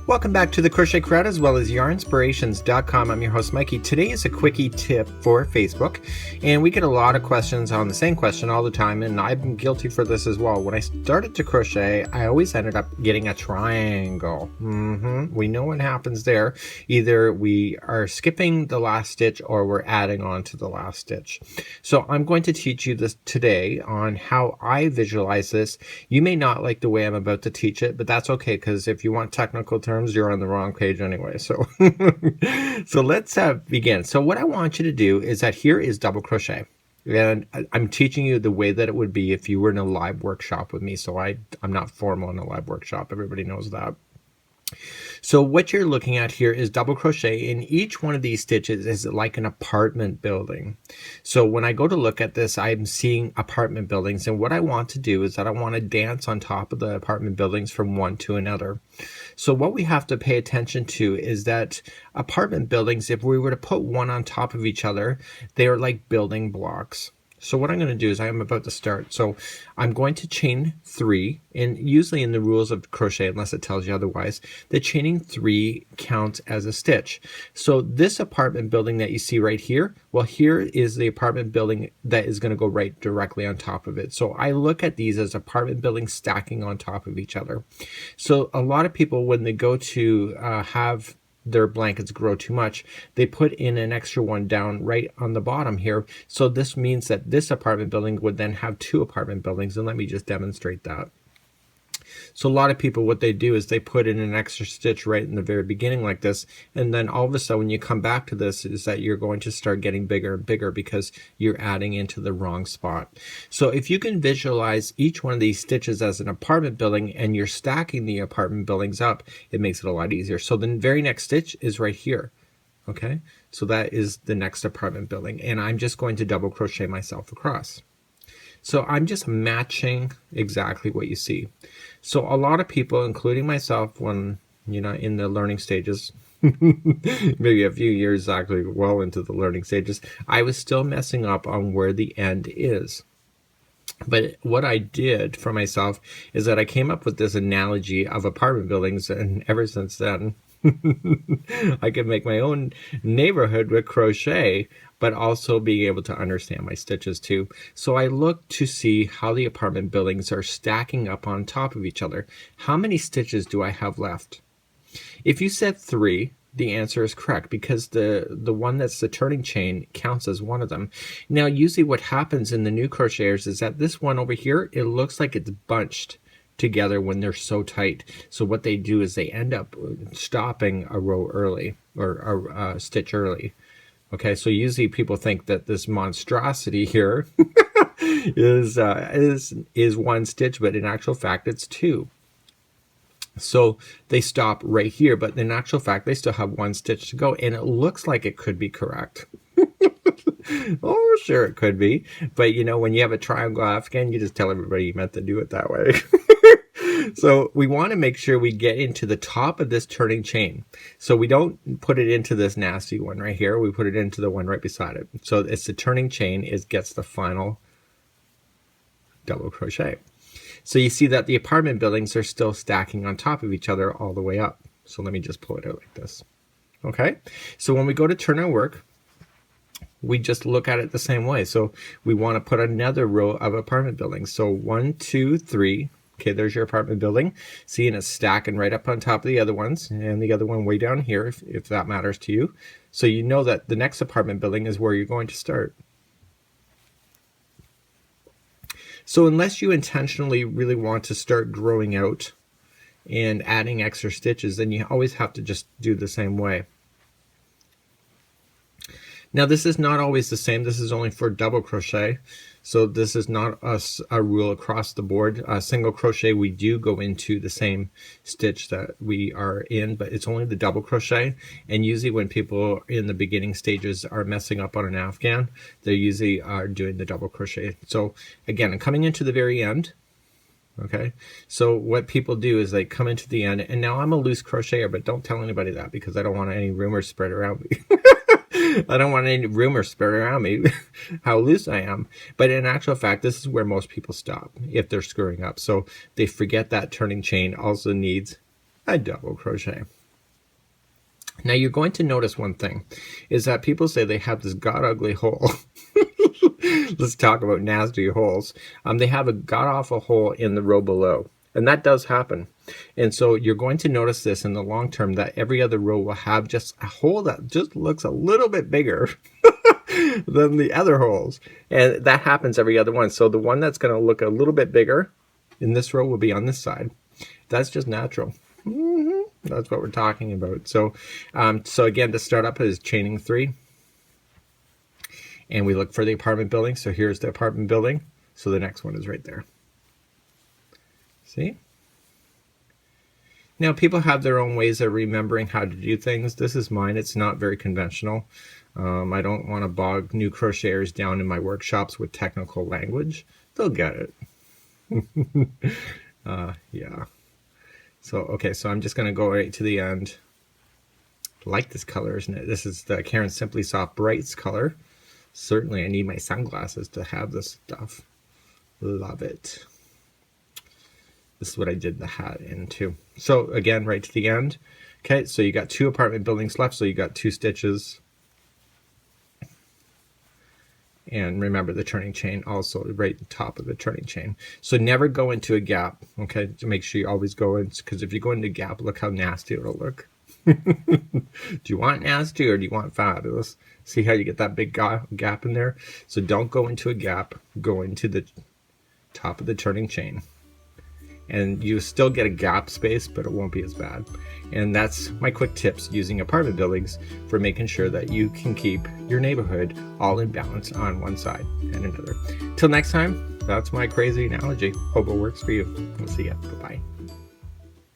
Welcome back to the Crochet Crowd as well as yarnspirations.com. I'm your host Mikey. Today is a quickie tip for Facebook, and we get a lot of questions on the same question all the time, and I've been guilty for this as well. When I started to crochet, I always ended up getting a triangle. We know what happens there. Either we are skipping the last stitch or we're adding on to the last stitch. So I'm going to teach you this today on how I visualize this. You may not like the way I'm about to teach it, but that's okay, because if you want technical terms, you're on the wrong page anyway. So so let's begin. So what I want you to do is that here is double crochet, and I'm teaching you the way that it would be if you were in a live workshop with me. So I'm not formal in a live workshop, everybody knows that. So what you're looking at here is double crochet, and each one of these stitches is like an apartment building. So when I go to look at this, I'm seeing apartment buildings, and what I want to do is that I want to dance on top of the apartment buildings from one to another. So what we have to pay attention to is that apartment buildings, if we were to put one on top of each other, they are like building blocks. So what I'm going to do is I'm about to start. So I'm going to chain 3, and usually in the rules of crochet, unless it tells you otherwise, the chaining 3 counts as a stitch. So this apartment building that you see right here, well, here is the apartment building that is going to go right directly on top of it. So I look at these as apartment buildings stacking on top of each other. So a lot of people, when they go to have their blankets grow too much, they put in an extra one down right on the bottom here. So this means that this apartment building would then have 2 apartment buildings, and let me just demonstrate that. So a lot of people, what they do is they put in an extra stitch right in the very beginning like this, and then all of a sudden when you come back to this is that you're going to start getting bigger and bigger because you're adding into the wrong spot. So if you can visualize each one of these stitches as an apartment building and you're stacking the apartment buildings up, it makes it a lot easier. So the very next stitch is right here. Okay, so that is the next apartment building, and I'm just going to double crochet myself across. So I'm just matching exactly what you see. So a lot of people, including myself, when in the learning stages, maybe a few years actually well into the learning stages, I was still messing up on where the end is. But what I did for myself is that I came up with this analogy of apartment buildings, and ever since then, I can make my own neighborhood with crochet, but also being able to understand my stitches too. So I look to see how the apartment buildings are stacking up on top of each other. How many stitches do I have left? If you said 3, the answer is correct, because the one that's the turning chain counts as one of them. Now usually what happens in the new crocheters is that this one over here, it looks like it's bunched together when they're so tight. So what they do is they end up stopping a row early, or a stitch early. Okay, so usually people think that this monstrosity here is one stitch, but in actual fact it's 2. So they stop right here, but in actual fact they still have 1 stitch to go, and it looks like it could be correct. Oh, sure it could be, but when you have a triangle afghan, you just tell everybody you meant to do it that way. So we want to make sure we get into the top of this turning chain. So we don't put it into this nasty one right here. We put it into the one right beside it. So it's the turning chain, it gets the final double crochet. So you see that the apartment buildings are still stacking on top of each other all the way up. So let me just pull it out like this. Okay, so when we go to turn our work, we just look at it the same way. So we want to put another row of apartment buildings. So 1, 2, 3. Okay, there's your apartment building. See, and it's stacking right up on top of the other ones, and the other one way down here, if that matters to you. So you know that the next apartment building is where you're going to start. So unless you intentionally really want to start growing out and adding extra stitches, then you always have to just do the same way. Now this is not always the same. This is only for double crochet. So this is not a rule across the board. Single crochet, we do go into the same stitch that we are in, but it's only the double crochet. And usually when people in the beginning stages are messing up on an afghan, they usually are doing the double crochet. So again, I'm coming into the very end. Okay, so what people do is they come into the end, and now I'm a loose crocheter, but don't tell anybody that, because I don't want any rumors spread around me. I don't want any rumors spread around me how loose I am. But in actual fact, this is where most people stop if they're screwing up. So they forget that turning chain also needs a double crochet. Now you're going to notice one thing, is that people say they have this god ugly hole. Let's talk about nasty holes. They have a god awful hole in the row below, and that does happen. And so you're going to notice this in the long term, that every other row will have just a hole that just looks a little bit bigger than the other holes. And that happens every other one. So the one that's going to look a little bit bigger in this row will be on this side. That's just natural. That's what we're talking about. So, so again, to start up is chaining 3. And we look for the apartment building. So here's the apartment building. So the next one is right there. See? Now, people have their own ways of remembering how to do things. This is mine. It's not very conventional. I don't want to bog new crocheters down in my workshops with technical language. They'll get it. Yeah. So, okay, so I'm just going to go right to the end. I like this color, isn't it? This is the Karen Simply Soft Brights color. Certainly, I need my sunglasses to have this stuff. Love it. This is what I did the hat in too. So again, right to the end. Okay, so you got 2 apartment buildings left, so you got 2 stitches. And remember the turning chain also right at the top of the turning chain. So never go into a gap, okay? To make sure you always go in, because if you go into a gap, look how nasty it'll look. Do you want nasty or do you want fabulous? See how you get that big gap in there? So don't go into a gap, go into the top of the turning chain. And you still get a gap space, but it won't be as bad. And that's my quick tips using apartment buildings for making sure that you can keep your neighborhood all in balance on one side and another. Till next time, that's my crazy analogy. Hope it works for you. We'll see ya. Bye-bye.